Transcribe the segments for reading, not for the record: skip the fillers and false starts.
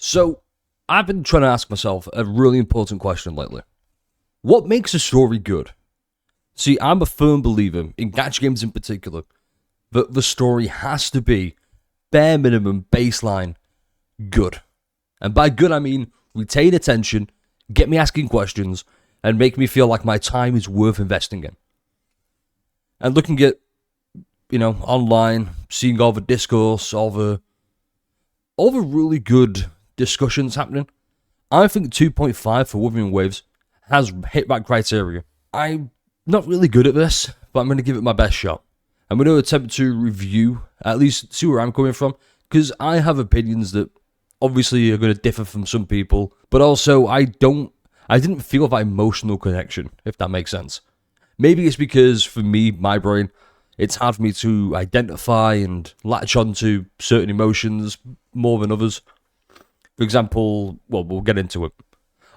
So, I've been trying to ask myself a really important question lately. What makes a story good? See, I'm a firm believer, in gacha games in particular, that the story has to be, bare minimum, baseline, good. And by good, I mean retain attention, get me asking questions, and make me feel like my time is worth investing in. And looking at, online, seeing all the discourse, all the really good discussions happening, I think 2.5 for Wuthering Waves has hit that criteria. I'm not really good at this, but I'm going to give it my best shot. I'm going to attempt to review, at least see where I'm coming from, because I have opinions that obviously are going to differ from some people, but also I didn't feel that emotional connection, if that makes sense. Maybe it's because, for me, my brain, it's hard for me to identify and latch onto certain emotions more than others. For example, we'll get into it.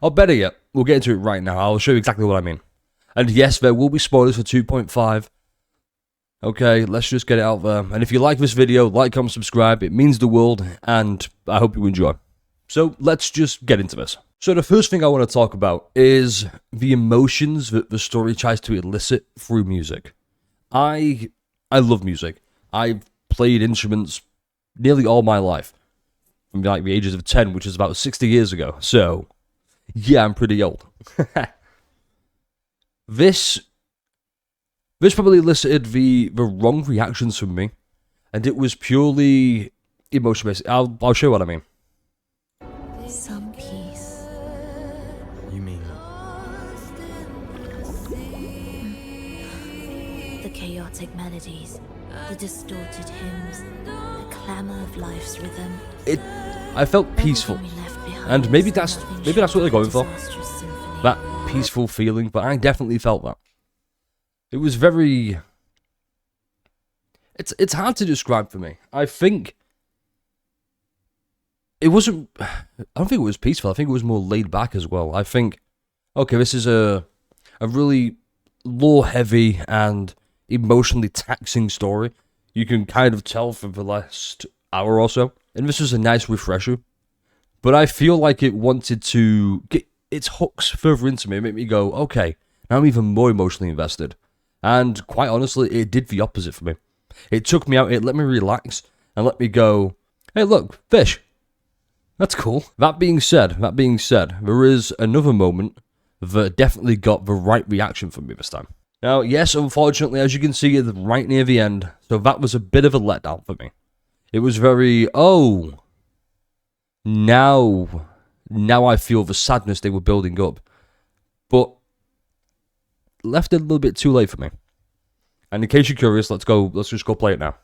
Or better yet, we'll get into it right now. I'll show you exactly what I mean. And yes, there will be spoilers for 2.5. Okay, let's just get it out there. And if you like this video, like, comment, subscribe. It means the world, and I hope you enjoy. So let's just get into this. So the first thing I want to talk about is the emotions that the story tries to elicit through music. I love music. I've played instruments nearly all my life. From like the ages of 10, which is about 60 years ago. So, yeah, I'm pretty old. This probably elicited the wrong reactions from me, and it was purely emotion-based. I'll show you what I mean. Some peace. You mean? The chaotic melodies, the distorted hymns, the clamour of life's rhythm. I felt peaceful, and maybe that's what they're going for. That peaceful feeling, but I definitely felt that. It was very... It's hard to describe for me. I think... It wasn't... I don't think it was peaceful. I think it was more laid back as well. I think, okay, this is a really lore-heavy and emotionally taxing story. You can kind of tell from the last hour or so. And this was a nice refresher. But I feel like it wanted to get its hooks further into me and make me go, okay, now I'm even more emotionally invested. And quite honestly, it did the opposite for me. It took me out, it let me relax, and let me go, hey look, fish. That's cool. That being said, there is another moment that definitely got the right reaction from me this time. Now, yes, unfortunately, as you can see, it's right near the end, so that was a bit of a letdown for me. It was very, now I feel the sadness they were building up. But left it a little bit too late for me. And in case you're curious, let's just go play it now.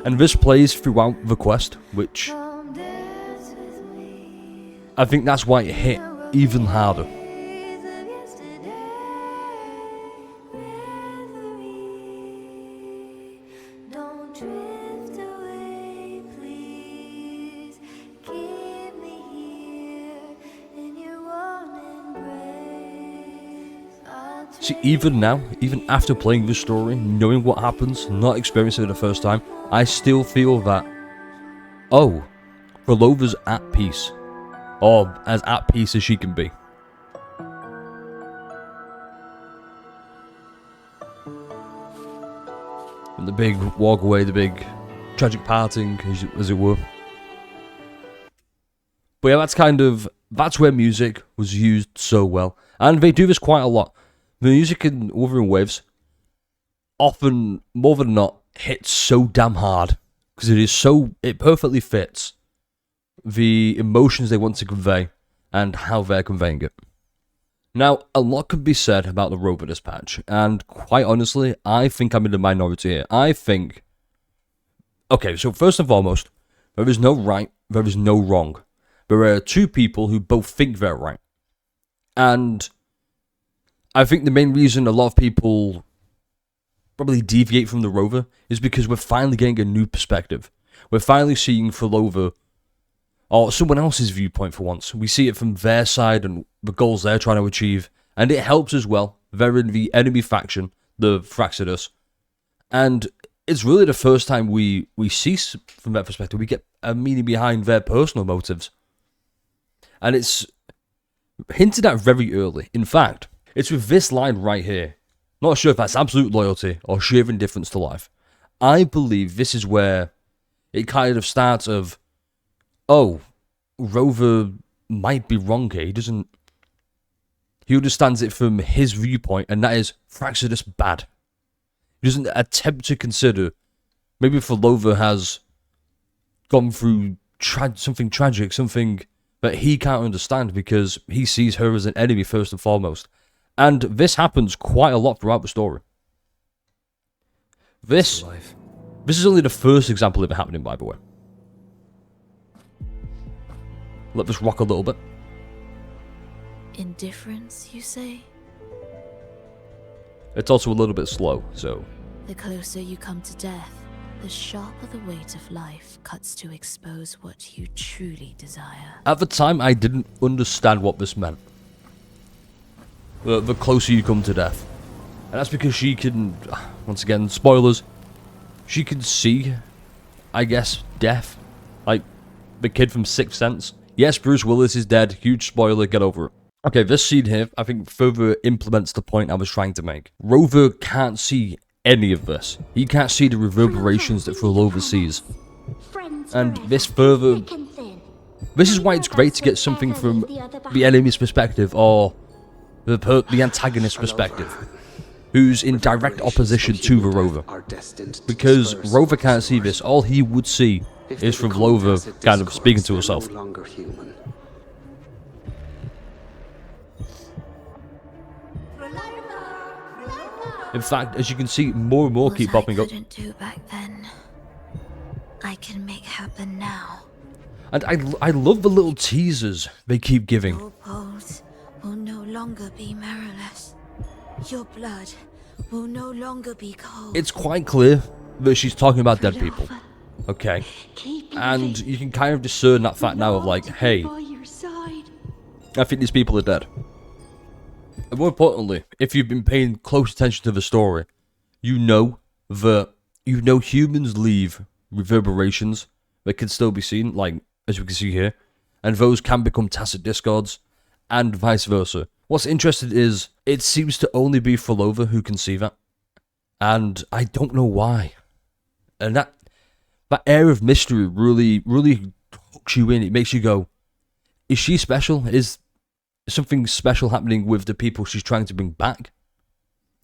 And this plays throughout the quest, which I think that's why it hit even harder. See, even now, even after playing this story, knowing what happens, not experiencing it the first time, I still feel that, Prolova's at peace. Or as at peace as she can be. And the big walk away, the big tragic parting, as it were. But yeah, that's where music was used so well. And they do this quite a lot. The music in Wuthering Waves often, more than not, hits so damn hard. Because it perfectly fits the emotions they want to convey and how they're conveying it. Now, a lot can be said about the rover this patch, and quite honestly, I think I'm in the minority here. Okay, so first and foremost, there is no right, there is no wrong. There are two people who both think they're right. And I think the main reason a lot of people probably deviate from the rover is because we're finally getting a new perspective. We're finally seeing Prolova, or someone else's viewpoint for once. We see it from their side and the goals they're trying to achieve, and it helps as well. They're in the enemy faction, the Fraxidus, And it's really the first time we see, from that perspective, we get a meaning behind their personal motives. And it's hinted at very early. In fact, it's with this line right here. Not sure if that's absolute loyalty or sheer indifference to life. I believe this is where it kind of starts of, oh, Rover might be wrong here. He understands it from his viewpoint, and that is Thraxidus bad. He doesn't attempt to consider, maybe Fulova has gone through something tragic, something that he can't understand because he sees her as an enemy first and foremost. And this happens quite a lot throughout the story. This is only the first example of it happening, by the way. Let this rock a little bit. Indifference, you say? It's also a little bit slow, so... The closer you come to death, the sharper the weight of life cuts to expose what you truly desire. At the time, I didn't understand what this meant. The closer you come to death. And that's because she can, once again, spoilers, she can see, I guess, death. Like, the kid from Sixth Sense. Yes, Bruce Willis is dead. Huge spoiler, get over it. Okay, this scene here, I think, further implements the point I was trying to make. Rover can't see any of this. He can't see the reverberations that Fulova sees. And this further... This is why it's great to get something from the enemy's perspective, or the antagonist's perspective, who's in direct opposition to the Rover. Because Rover can't see this, all he would see is from Fulova kind of speaking to herself. In fact, as you can see, more and more keep popping up. What I couldn't do back then, I can make happen now. And I love the little teasers they keep giving. Your bones will no longer be marrowless. Your blood will no longer be cold. It's quite clear that she's talking about dead people. Okay. And you can kind of discern that fact now of like, hey, I think these people are dead. And more importantly, if you've been paying close attention to the story, you know that humans leave reverberations that can still be seen, like as we can see here, and those can become tacit discords, and vice versa. What's interesting is it seems to only be Fulova who can see that, and I don't know why. And that air of mystery really hooks you in. It makes you go, is she special? Is something special happening with the people she's trying to bring back?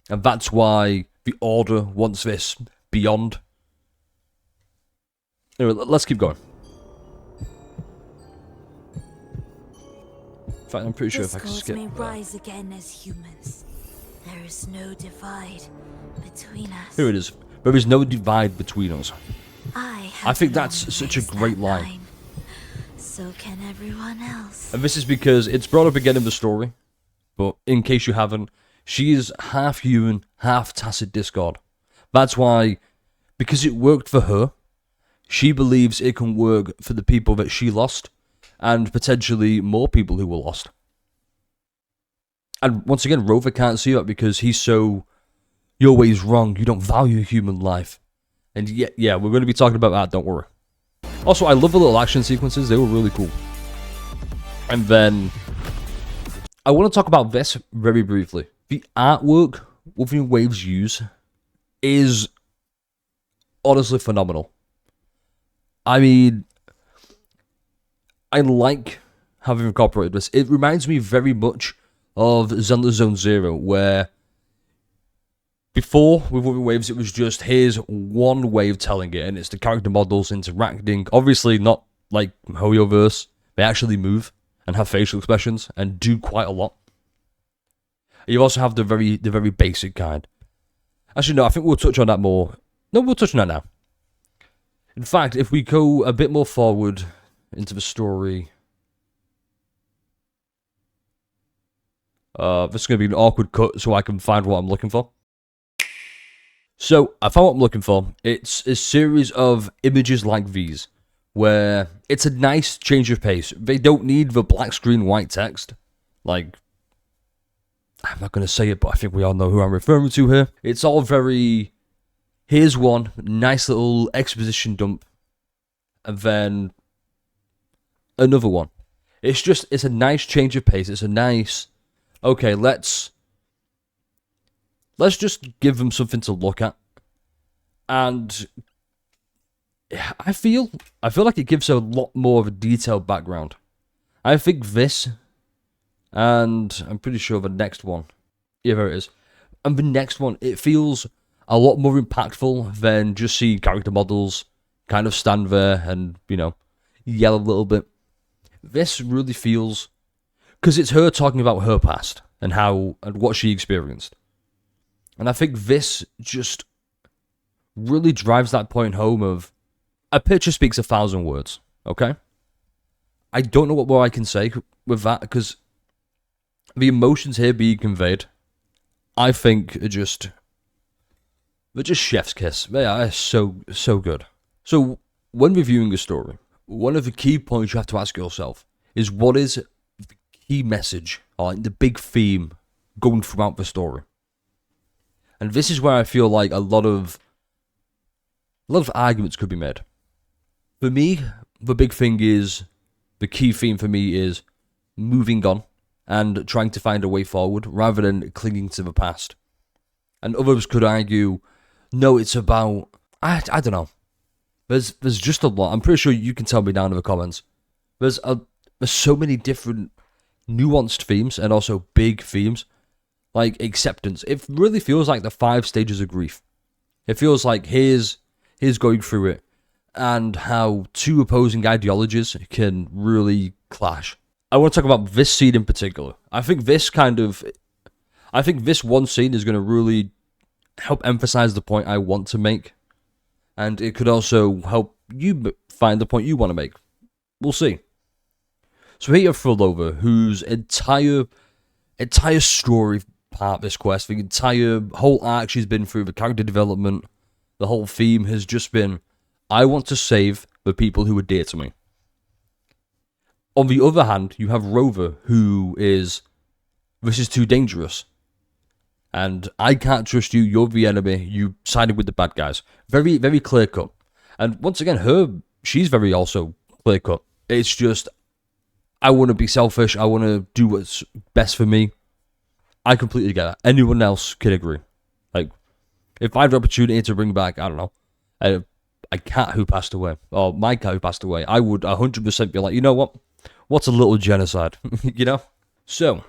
And that's why the Order wants this beyond. Anyway, let's keep going. In fact, I'm pretty sure if I can skip may rise again as humans. There is no divide between us. Here it is. There is no divide between us. I think that's such a great line. So can everyone else. And this is because it's brought up again in the story, but in case you haven't, she is half human, half tacit discord. That's why, because it worked for her, she believes it can work for the people that she lost, and potentially more people who were lost. And once again, Rover can't see that because he's so, you're always wrong, you don't value human life. And yeah, we're going to be talking about that, don't worry. Also, I love the little action sequences, they were really cool. And then, I want to talk about this very briefly. The artwork Wuthering Waves use is honestly phenomenal. I mean, I like how they've incorporated this. It reminds me very much of Zelda Zone Zero, where before, with Wuthering Waves, it was just, here's one way of telling it, and it's the character models interacting. Obviously, not like Hoyoverse. They actually move and have facial expressions and do quite a lot. You also have the very basic kind. Actually, no, I think we'll touch on that more. No, we'll touch on that now. In fact, if we go a bit more forward into the story... this is going to be an awkward cut so I can find what I'm looking for. So, I found what I'm looking for. It's a series of images like these, where it's a nice change of pace. They don't need the black screen white text. Like, I'm not going to say it, but I think we all know who I'm referring to here. It's all very, here's one nice little exposition dump, and then another one. It's a nice change of pace. It's a nice, okay, let's just give them something to look at. And I feel like it gives a lot more of a detailed background. I think this, and I'm pretty sure the next one, yeah, there it is. And the next one, it feels a lot more impactful than just seeing character models kind of stand there and, yell a little bit. This really feels, because it's her talking about her past and what she experienced. And I think this just really drives that point home of, a picture speaks 1,000 words, okay? I don't know what more I can say with that, because the emotions here being conveyed, I think they're just chef's kiss. They are so good. So, when reviewing a story, one of the key points you have to ask yourself is, what is the key message, or like the big theme going throughout the story? And this is where I feel like a lot of arguments could be made. For me, the big thing is, the key theme for me is moving on and trying to find a way forward rather than clinging to the past. And others could argue, no, it's about, I don't know. There's just a lot. I'm pretty sure you can tell me down in the comments. There's so many different nuanced themes and also big themes. Like acceptance. It really feels like the 5 stages of grief. It feels like here's going through it, and how 2 opposing ideologies can really clash. I want to talk about this scene in particular. I think this one scene is going to really help emphasize the point I want to make, and it could also help you find the point you want to make. We'll see. So here you have Fulova, whose entire story part of this quest, the entire whole arc she's been through, the character development, the whole theme has just been, I want to save the people who are dear to me. On the other hand, you have Rover, who is, this is too dangerous. And I can't trust you, you're the enemy, you sided with the bad guys. Very, very clear cut. And once again, she's very also clear cut. It's just, I want to be selfish, I want to do what's best for me. I completely get that. Anyone else can agree. Like, if I had the opportunity to bring back, I don't know, a cat who passed away, or my cat who passed away, I would 100% be like, you know what? What's a little genocide? So,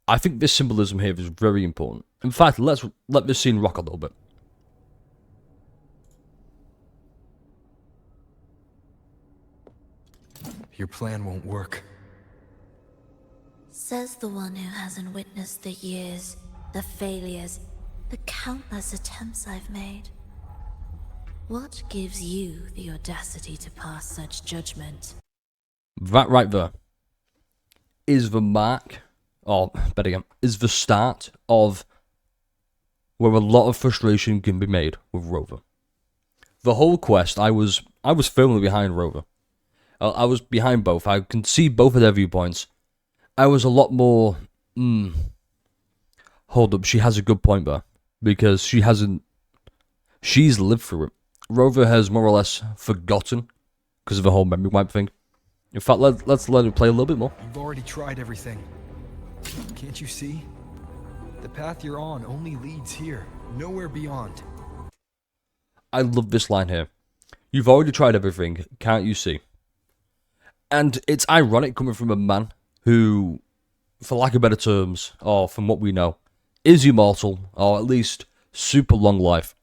I think this symbolism here is very important. In fact, let's let this scene rock a little bit. Your plan won't work. Says the one who hasn't witnessed the years, the failures, the countless attempts I've made. What gives you the audacity to pass such judgment? That right there is the mark, or better again, is the start of where a lot of frustration can be made with Rover. The whole quest, I was firmly behind Rover. I was behind both. I can see both of their viewpoints. I was a lot more, hold up, she has a good point there. Because she's lived through it. Rover has more or less forgotten because of the whole memory wipe thing. In fact, let's let it play a little bit more. You've already tried everything. Can't you see? The path you're on only leads here, nowhere beyond. I love this line here. You've already tried everything, can't you see? And it's ironic coming from a man who, for lack of better terms, or from what we know, is immortal, or at least super long life.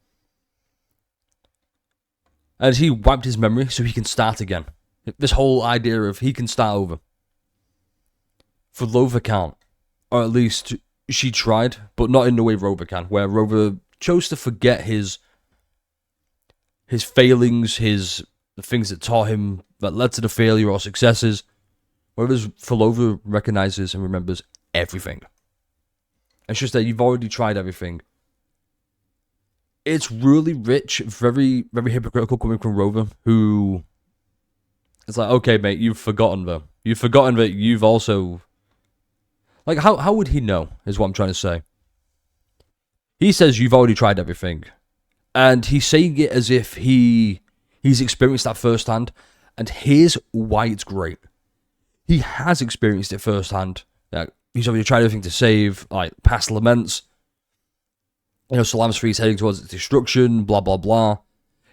And he wiped his memory so he can start again. This whole idea of he can start over. Fulova can't. Or at least she tried, but not in the way Rover can, where Rover chose to forget his failings, the things that taught him, that led to the failure or successes, whereas Fulova recognizes and remembers everything. It's just that you've already tried everything. It's really rich, very, very hypocritical coming from Rover, who... It's like, okay, mate, you've forgotten though. You've forgotten that you've also... Like, how would he know, is what I'm trying to say. He says you've already tried everything. And he's saying it as if he's experienced that firsthand. And here's why it's great. He has experienced it firsthand. He's already tried everything to save, like past laments. You know, Salam's Free's heading towards its destruction, blah, blah, blah.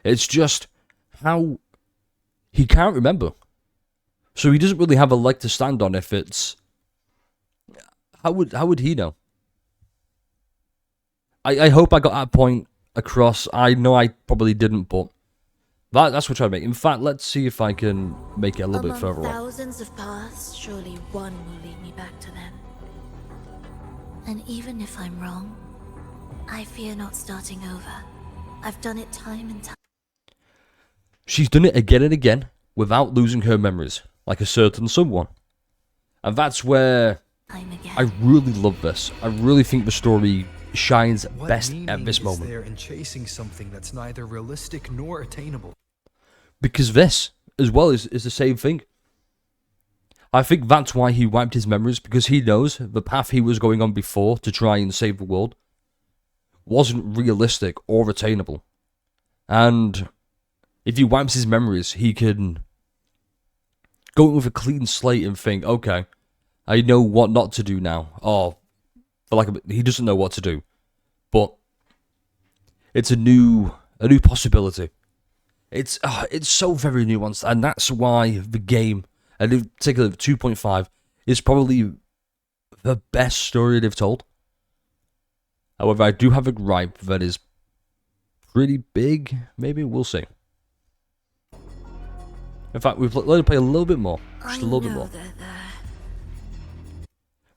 It's just how he can't remember. So he doesn't really have a leg to stand on if it's... How would he know? I hope I got that point across. I know I probably didn't, but that's what I'm trying to make. In fact, let's see if I can make it a little bit further on. Thousands of paths, surely one will lead me back to them. And even if I'm wrong, I fear not starting over. I've done it time and time. She's done it again and again without losing her memories, like a certain someone. And that's where I really love this. I really think the story shines best at this moment. What meaning is there in chasing something that's neither realistic nor attainable? Because this, as well, is the same thing. I think that's why he wiped his memories, because he knows the path he was going on before to try and save the world wasn't realistic or attainable. And if he wipes his memories, he can go in with a clean slate and think, okay, I know what not to do now. He doesn't know what to do. But it's a new possibility. It's so very nuanced, and that's why the game, and in particular 2.5, is probably the best story they've told. However, I do have a gripe that is pretty big. Maybe we'll see. In fact, we've let it play a little bit more, just a little bit more,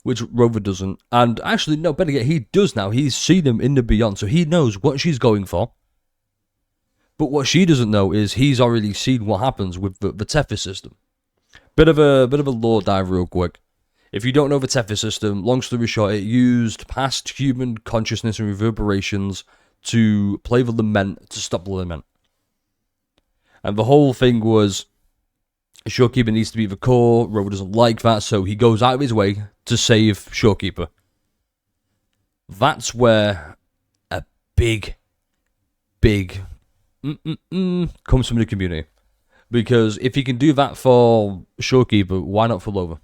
which Rover doesn't. And actually, no, better yet, he does now. He's seen him in the Beyond, so he knows what she's going for. But what she doesn't know is he's already seen what happens with the Tethys system. Bit of a lore dive real quick. If you don't know the Tethys system, long story short, it used past human consciousness and reverberations to play the lament to stop the lament. And the whole thing was, Shorekeeper needs to be the core. Rover doesn't like that, so he goes out of his way to save Shorekeeper. That's where a big comes from the community. Because if he can do that for Shorekeeper, why not for Rover?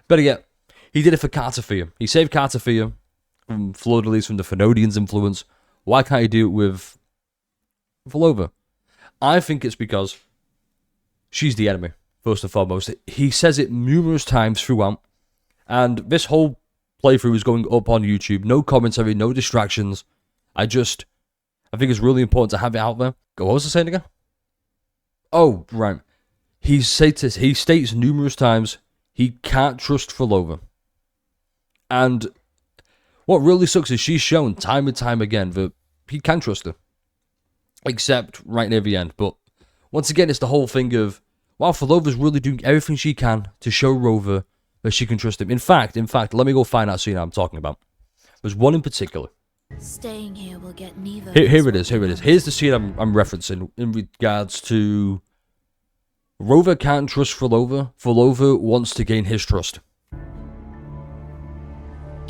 Better yet, he did it for Cartafia. He saved Cartafia from flood release from the Phenodians' influence. Why can't he do it with Rover? I think it's because she's the enemy, first and foremost. He says it numerous times throughout, and this whole playthrough is going up on YouTube. No commentary, no distractions. I think it's really important to have it out there. What was I saying again? Oh, right. He states numerous times he can't trust Rover. And what really sucks is she's shown time and time again that he can trust her. Except right near the end. But once again, it's the whole thing of, wow, Rover's really doing everything she can to show Rover that she can trust him. In fact, let me go find that scene I'm talking about. There's one in particular. Staying here will get neither. Here it is. Here's the scene I'm referencing in regards to Rover can't trust Rover. Rover wants to gain his trust.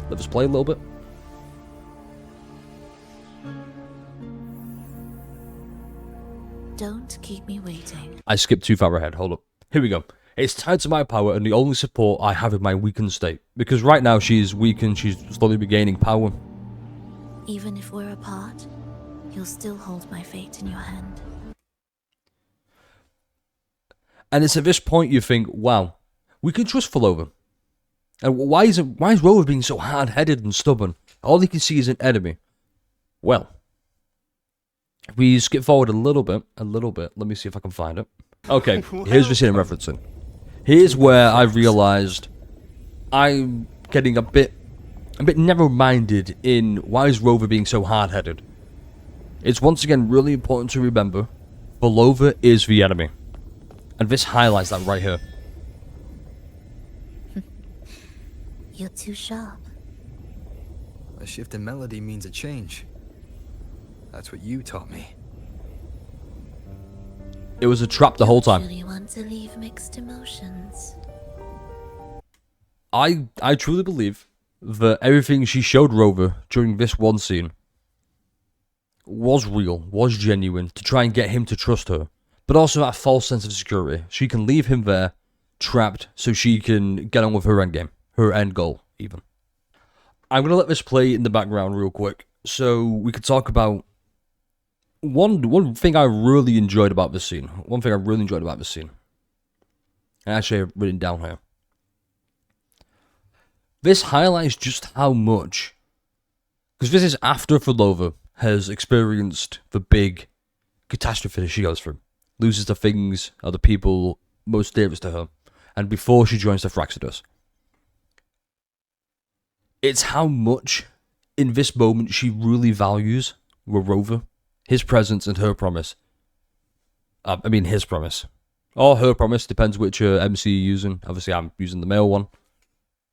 Let us play a little bit. Don't keep me waiting. I skipped too far ahead. Hold up. Here we go. It's tied to my power and the only support I have in my weakened state. Because right now she's weakened, she's slowly regaining power. Even if we're apart, you'll still hold my fate in your hand. And it's at this point you think, wow, we can trust Rover. And why is Rover being so hard-headed and stubborn? All he can see is an enemy. Well, if we skip forward a little bit, let me see if I can find it. Okay, here's the scene I'm referencing. Here's where I realized I'm getting a bit narrow-minded in why is Rover being so hard-headed. It's once again really important to remember, Rover is the enemy. And this highlights that right here. You're too sharp. A shift in melody means a change. That's what you taught me. It was a trap the whole time. Really want to leave mixed emotions. I truly believe that everything she showed Rover during this one scene was real, was genuine, to try and get him to trust her, but also that false sense of security. She can leave him there, trapped, so she can get on with her end game, her end goal, even. I'm going to let this play in the background real quick, so we could talk about one thing I really enjoyed about this scene. And actually, I've written down here. This highlights just how much, because this is after Fulova has experienced the big catastrophe that she goes through, loses the things or the people most dearest to her, and before she joins the Thraxidus. It's how much, in this moment, she really values Rover, his presence and her promise. His promise. Or her promise, depends which MC you're using. Obviously, I'm using the male one.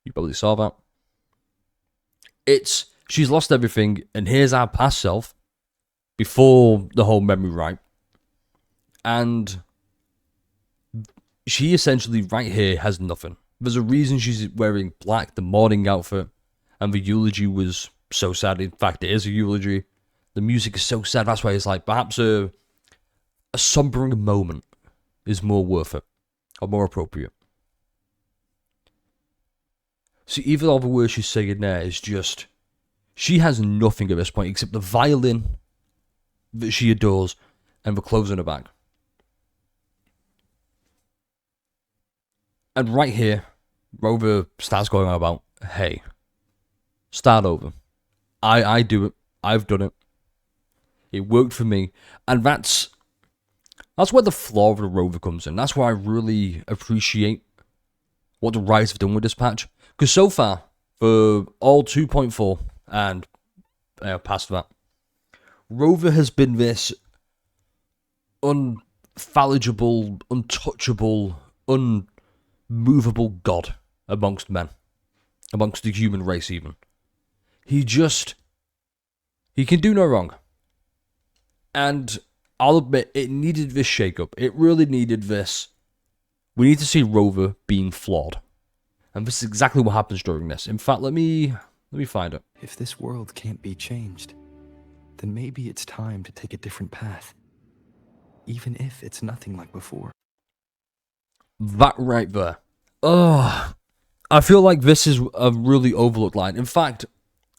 You probably saw that. She's lost everything, and here's our past self, before the whole memory right. And she essentially, right here, has nothing. There's a reason she's wearing black, the mourning outfit, and the eulogy was so sad. In fact, it is a eulogy. The music is so sad, that's why it's like, perhaps a sombering moment is more worth it, or more appropriate. See, even all the words she's saying there is just, she has nothing at this point except the violin that she adores and the clothes on her back. And right here, Rover starts going on about, hey, start over. I do it. I've done it. It worked for me. And that's where the flaw of the Rover comes in. That's why I really appreciate what the writers have done with this patch. Because so far, for all 2.4 and past that, Rover has been this unfallible, untouchable, unmovable god amongst men. Amongst the human race, even. He can do no wrong. And I'll admit, it needed this shake-up. It really needed this. We need to see Rover being flawed. And this is exactly what happens during this. In fact, let me find it. If this world can't be changed, then maybe it's time to take a different path. Even if it's nothing like before. That right there. Ugh. I feel like this is a really overlooked line. In fact,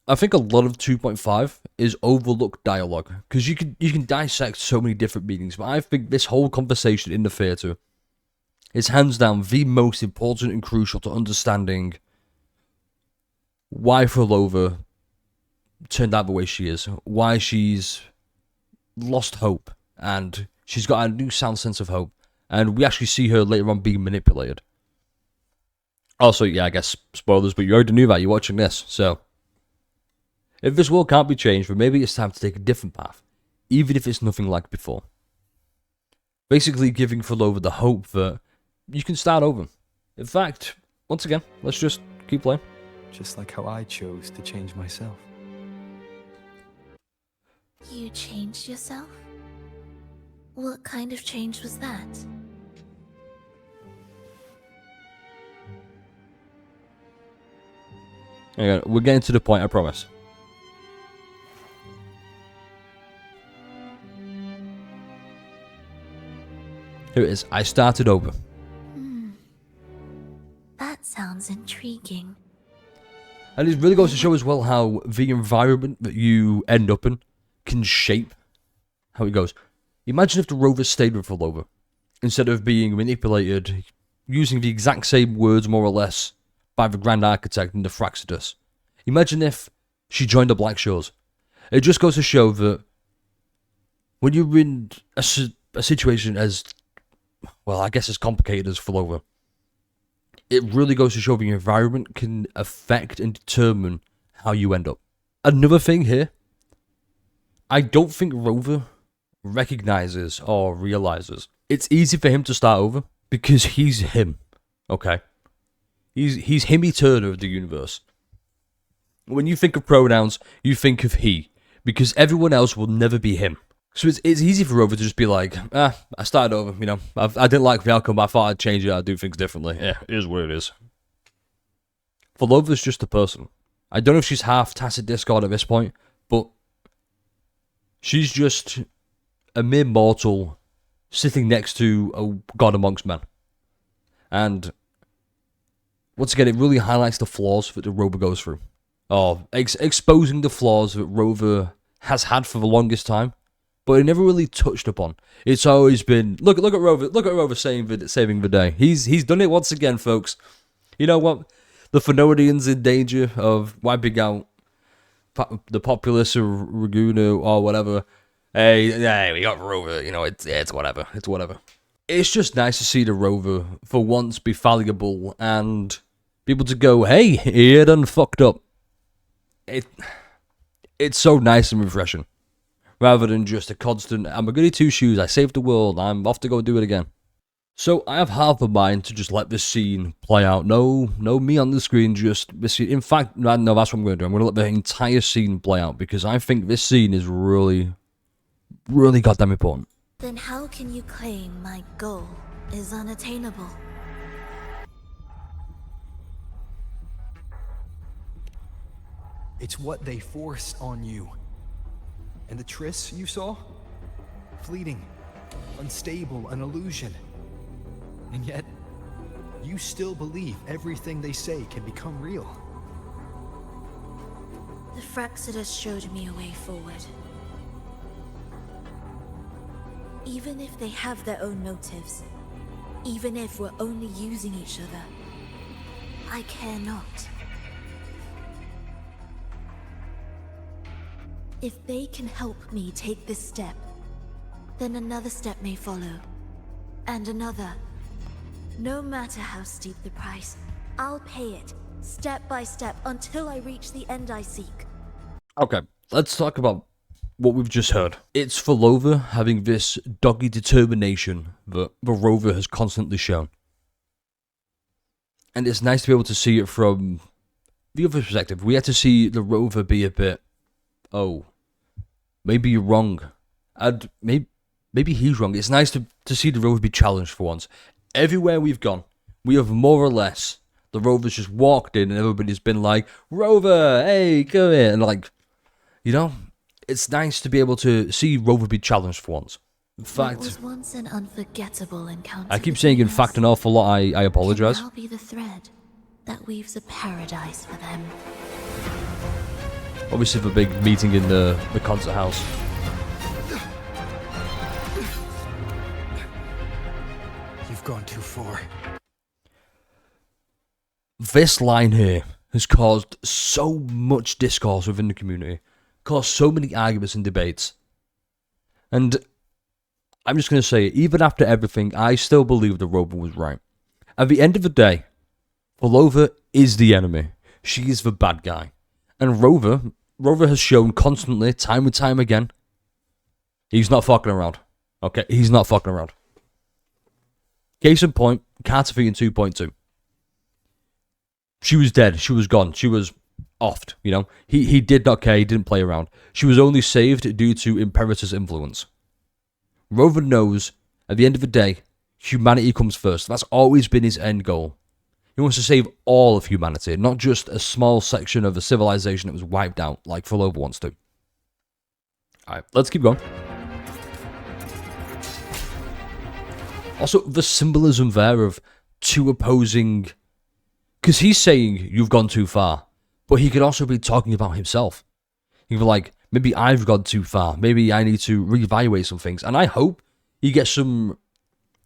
I think a lot of 2.5 is overlooked dialogue. Because you can dissect so many different meanings. But I think this whole conversation in the theatre is hands down the most important and crucial to understanding why Fulova turned out the way she is. Why she's lost hope. And she's got a newfound sense of hope. And we actually see her later on being manipulated. Also, yeah, I guess spoilers, but you already knew that. You're watching this, so if this world can't be changed, then maybe it's time to take a different path, even if it's nothing like before. Basically giving Fulova the hope that you can start over. In fact, once again, let's just keep playing. Just like how I chose to change myself. You changed yourself? What kind of change was that? Hang on, we're getting to the point, I promise. Here it is. I started over. That sounds intriguing. And it really goes to show as well how the environment that you end up in can shape how it goes. Imagine if the Rover stayed with Fulova, instead of being manipulated, using the exact same words more or less by the Grand Architect and the Thraxidus. Imagine if she joined the Black Shores. It just goes to show that when you're in a situation as, well, I guess as complicated as Fulova, it really goes to show the environment can affect and determine how you end up. Another thing here, I don't think Rover recognizes or realizes it's easy for him to start over because he's him, okay? He's him eternal of the universe. When you think of pronouns, you think of he, because everyone else will never be him. So it's easy for Rover to just be like, I started over, you know, I didn't like the outcome, but I thought I'd change it, I'd do things differently. Yeah, it is what it is. Fulova's just a person. I don't know if she's half tacit discard at this point, but She's just a mere mortal sitting next to a god amongst men. And once again, it really highlights the flaws that the Rover goes through. Exposing the flaws that Rover has had for the longest time, but it never really touched upon. It's always been, look at Rover saving the day. He's done it once again, folks. You know what? The Phenodians in danger of wiping out the populace of Raguna or whatever. Hey, we got Rover. You know, it's whatever. It's whatever. It's just nice to see the Rover for once be fallible and be able to go, hey, he done fucked up. It's so nice and refreshing, rather than just a constant, I'm a goody two-shoes, I saved the world, I'm off to go do it again. So I have half a mind to just let this scene play out. No me on the screen, just this scene. In fact, no, that's what I'm going to do. I'm going to let the entire scene play out, because I think this scene is really, really goddamn important. Then how can you claim my goal is unattainable? It's what they force on you. And the trysts you saw? Fleeting, unstable, an illusion. And yet, you still believe everything they say can become real. The Fraxidus showed me a way forward. Even if they have their own motives, even if we're only using each other, I care not. If they can help me take this step, then another step may follow, and another. No matter how steep the price, I'll pay it, step by step, until I reach the end I seek. Okay, let's talk about what we've just heard. It's Volova having this dogged determination that the Rover has constantly shown. And it's nice to be able to see it from the other perspective. We had to see the Rover be a bit, oh, maybe you're wrong. And maybe he's wrong. It's nice to see the Rover be challenged for once. Everywhere we've gone, we have more or less, the Rover's just walked in and everybody's been like, Rover, hey, come here. And like, you know, it's nice to be able to see Rover be challenged for once. In fact, it was once an unforgettable encounter. I keep saying in fact an awful lot, I apologize. I'll be the thread that weaves a paradise for them. Obviously the big meeting in the concert house. You've gone too far. This line here has caused so much discourse within the community, caused so many arguments and debates. And I'm just going to say, even after everything, I still believe the Rover was right. At the end of the day, Volova is the enemy. She is the bad guy. And Rover has shown constantly, time and time again, he's not fucking around. Okay, he's not fucking around. Case in point, Carter in 2.2. She was dead. She was gone. She was offed, you know. He did not care. He didn't play around. She was only saved due to Imperator's influence. Rover knows, at the end of the day, humanity comes first. That's always been his end goal. He wants to save all of humanity, not just a small section of a civilization that was wiped out, like Volova wants to. Alright, let's keep going. Also, the symbolism there of two opposing... Because he's saying, you've gone too far. But he could also be talking about himself. He'd be like, maybe I've gone too far. Maybe I need to reevaluate some things. And I hope he gets some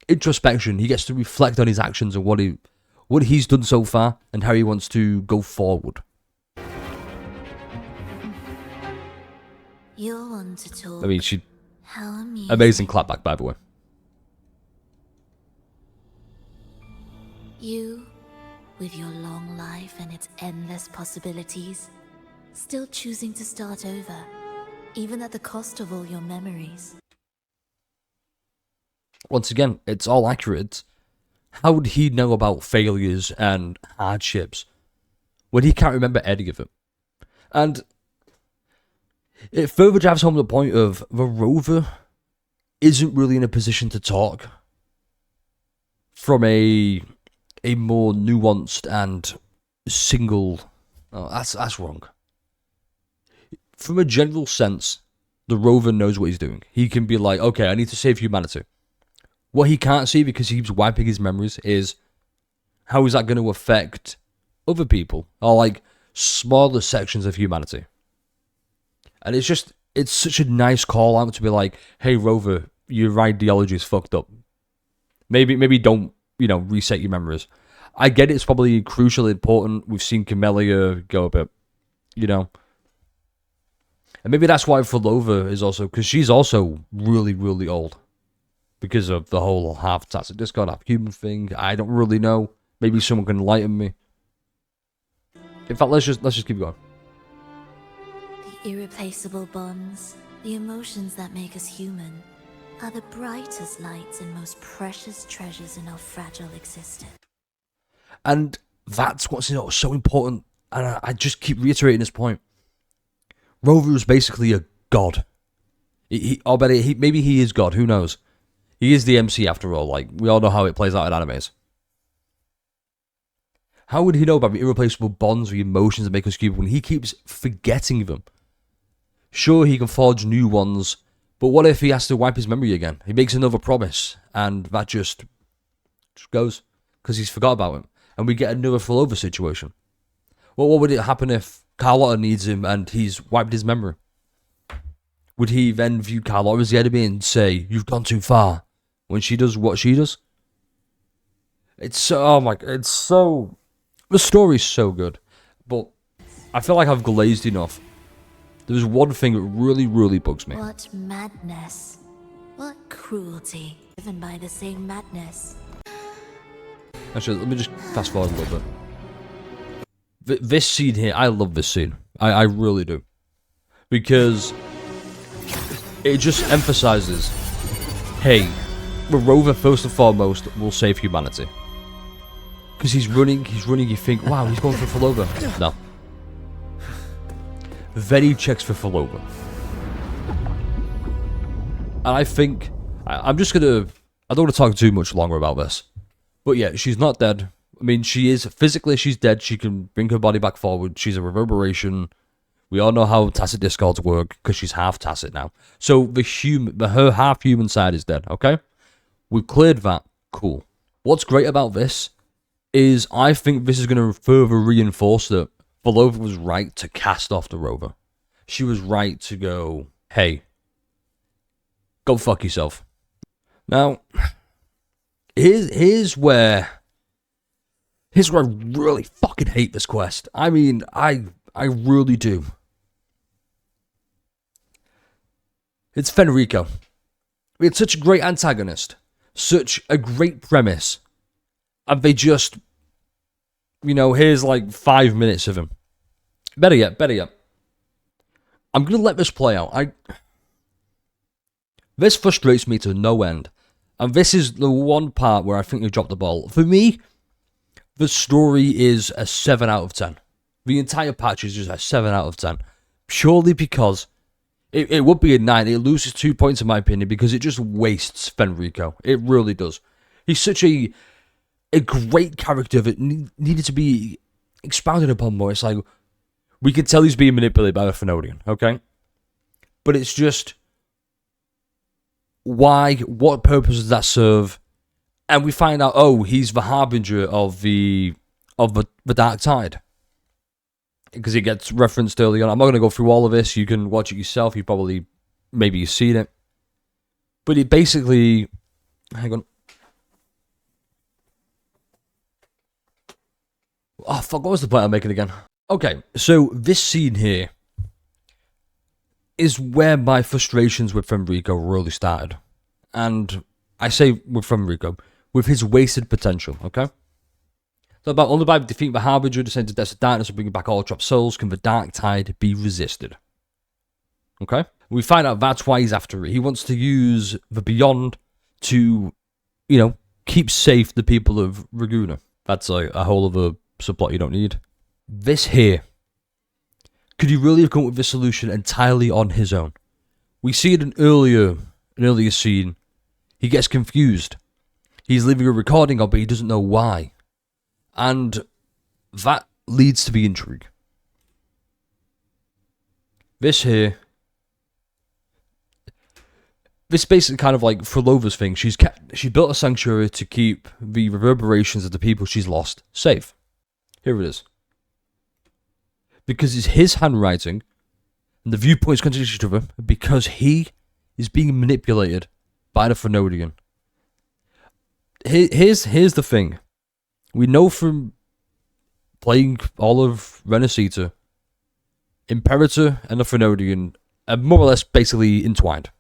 introspection. He gets to reflect on his actions and what he's done so far and how he wants to go forward. You'll want to talk. I mean, she... How amusing. Amazing clapback, by the way. You, with your long life and its endless possibilities, still choosing to start over, even at the cost of all your memories. Once again, it's all accurate. How would he know about failures and hardships when he can't remember any of it? And it further drives home the point of the Rover isn't really in a position to talk from a more nuanced and single... Oh, that's wrong. From a general sense, the rover knows what he's doing. He can be like, okay, I need to save humanity. What he can't see, because he keeps wiping his memories, is how is that going to affect other people, or like smaller sections of humanity. And it's such a nice call out to be like, hey Rover, your ideology is fucked up. Maybe don't, reset your memories. I get it's probably crucially important. We've seen Camellia go a bit, And maybe that's why Fulova is also, because she's also really, really old. Because of the whole half tacit discard, half human thing. I don't really know. Maybe someone can enlighten me. In fact, let's just keep going. The irreplaceable bonds, the emotions that make us human, are the brightest lights and most precious treasures in our fragile existence. And that's what's so important. And I just keep reiterating this point. Rover is basically a god. Maybe he is God. Who knows? He is the MC after all. Like, we all know how it plays out in animes. How would he know about the irreplaceable bonds or emotions that make us human when he keeps forgetting them? Sure, he can forge new ones, but what if he has to wipe his memory again? He makes another promise, and that just goes, because he's forgot about him. And we get another Fulova situation. Well, what would it happen if Carlotta needs him and he's wiped his memory? Would he then view Carlotta as the enemy and say, you've gone too far, when she does what she does? It's so, the story's so good, but I feel like I've glazed enough. There's one thing that really, really bugs me. What madness. What cruelty. Driven by the same madness. Actually, let me just fast forward a little bit. This scene here, I love this scene. I really do. Because it just emphasizes, hey, the rover first and foremost will save humanity. Because he's running, you think, wow, he's going for Fulova. No. Then he checks for Fulova. And I think, I'm just gonna, I don't want to talk too much longer about this. But yeah, she's not dead. I mean, she is, physically she's dead. She can bring her body back forward. She's a reverberation. We all know how tacit discards work, because she's half tacit now. So her half human side is dead, okay? We've cleared that. Cool. What's great about this is I think this is going to further reinforce that Fulova was right to cast off the rover. She was right to go, hey, go fuck yourself. Now, here's where I really fucking hate this quest. I mean, I really do. It's Fenrico. We had such a great antagonist, such a great premise, and they just, here's like 5 minutes of him. Better yet. I'm going to let this play out. This frustrates me to no end. And this is the one part where I think they dropped the ball. For me, the story is a 7 out of 10. The entire patch is just a 7 out of 10. Purely because it would be a 9. It loses 2 points in my opinion because it just wastes Fenrico. It really does. He's such a great character that needed to be expounded upon more. It's like, we can tell he's being manipulated by the Phenodian, okay? But it's just, why? What purpose does that serve? And we find out, oh, he's the harbinger of the dark tide. Because it gets referenced early on. I'm not going to go through all of this. You can watch it yourself. Maybe you've seen it. But it basically, hang on. Oh, fuck, what was the point I'm making again? Okay, so this scene here is where my frustrations with Fenrico really started. And I say with Fenrico, with his wasted potential, okay? So about only by defeating the Harbinger, descend to depths of darkness, and bringing back all trapped souls, can the dark tide be resisted. Okay? We find out that's why he's after it. He wants to use the Beyond to, keep safe the people of Raguna. That's a whole other subplot you don't need. This here, could he really have come up with this solution entirely on his own? We see it in an earlier scene. He gets confused. He's leaving a recording on, but he doesn't know why. And that leads to the intrigue. This here, This is basically kind of like Frolova's thing. She built a sanctuary to keep the reverberations of the people she's lost safe. Here it is. Because it's his handwriting, and the viewpoints contradict each other, because he is being manipulated by the Fenodian. Here's the thing. We know from playing all of Renacita, Imperator and the Fenodian are more or less basically entwined.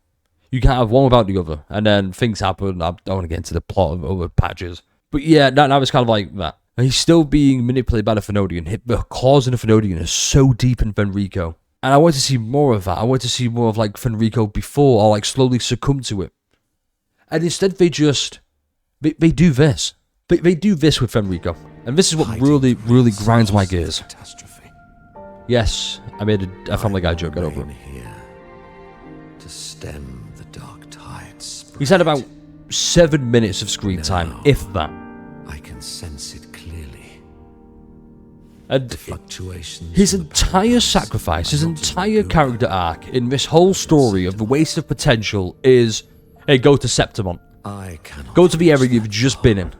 You can't have one without the other, and then things happen. I don't want to get into the plot of other patches. But yeah, now it's kind of like that. And he's still being manipulated by the Fenodian. The claws in the Fenodian are so deep in Fenrico. And I want to see more of that. I want to see more of like Fenrico before, or like slowly succumb to it. And instead they just... They do this. They do this with Fenrico. And this is what really, really grinds my gears. Yes, I made a Family Guy joke, get over it. Here to stem the dark tides. He's had about 7 minutes of screen time, if that. I can sense it clearly. And Fluctuations. his entire sacrifice, his entire character arc in this whole story of the waste of potential is, hey, go to Septimon. I cannot Go to the area reach you've that just far. been in.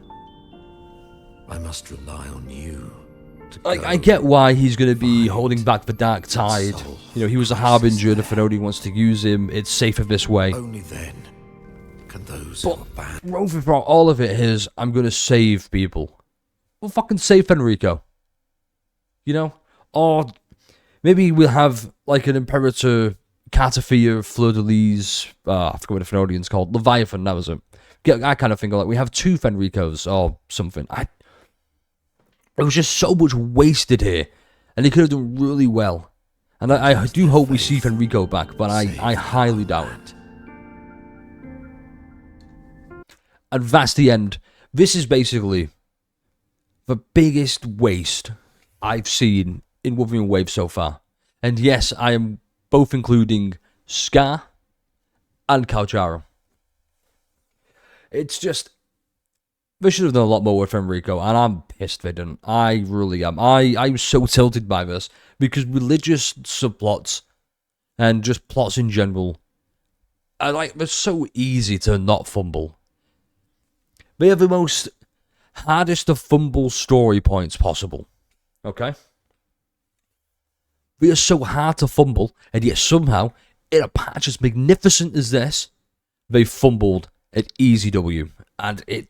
I must rely on you. Like, I get why he's going to be holding back the dark tide. You know, he was a harbinger, the Fenodian wants to use him, it's safer this way. Only then can those But who are bad. Rover brought all of it is, I'm going to save people. Well, fucking save Fenrico. You know? Or maybe we'll have, like, an Imperator, Catafia, Fleur-de-Lis, I forgot what the Fenodian's called, Leviathan, that was it. Get that kind of thing, like, we have 2 Fenricos, or something. There was just so much wasted here, and he could have done really well. And I do hope we see Fenrico back, but I highly doubt it. And that's the end. This is basically the biggest waste I've seen in Wuthering Waves so far. And yes, I am both including Scar and Kalchara. It's just... They should have done a lot more with Fenrico, and I'm pissed they didn't. I really am. I was so tilted by this, because religious subplots, and just plots in general, are like, they're so easy to not fumble. They are the most hardest to fumble story points possible. Okay? They are so hard to fumble, and yet somehow, in a patch as magnificent as this, they fumbled an easy W, and it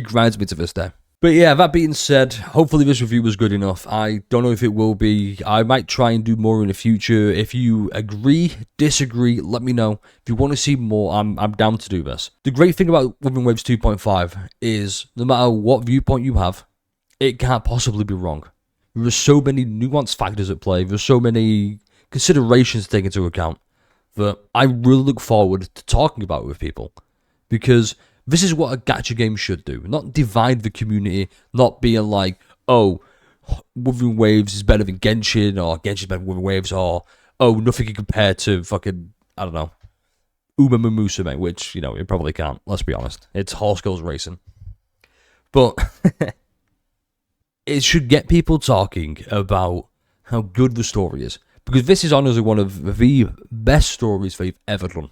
grinds me to this day. But yeah, that being said, hopefully this review was good enough. I don't know if it will be. I might try and do more in the future. If you agree, disagree, let me know. If you want to see more, I'm down to do this. The great thing about Wuthering Waves 2.5 is no matter what viewpoint you have, it can't possibly be wrong. There are so many nuanced factors at play. There's so many considerations to take into account that I really look forward to talking about with people. Because this is what a gacha game should do. Not divide the community, not being like, oh, Wuthering Waves is better than Genshin, or Genshin is better than Wuthering Waves, or, oh, nothing can compare to fucking, I don't know, Uma Musume, which, you know, it probably can't, let's be honest. It's Horse Girls Racing. But it should get people talking about how good the story is. Because this is honestly one of the best stories they've ever done.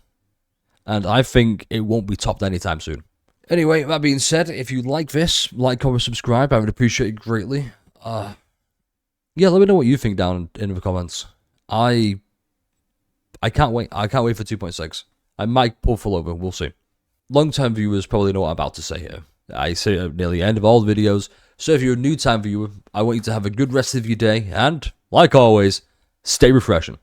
And I think it won't be topped anytime soon. Anyway, that being said, if you like this, like, comment, subscribe. I would appreciate it greatly. Yeah, let me know what you think down in the comments. I can't wait. I can't wait for 2.6. I might pull full over. We'll see. Long-time viewers probably know what I'm about to say here. I say it at nearly the end of all the videos. So if you're a new-time viewer, I want you to have a good rest of your day. And, like always, stay refreshing.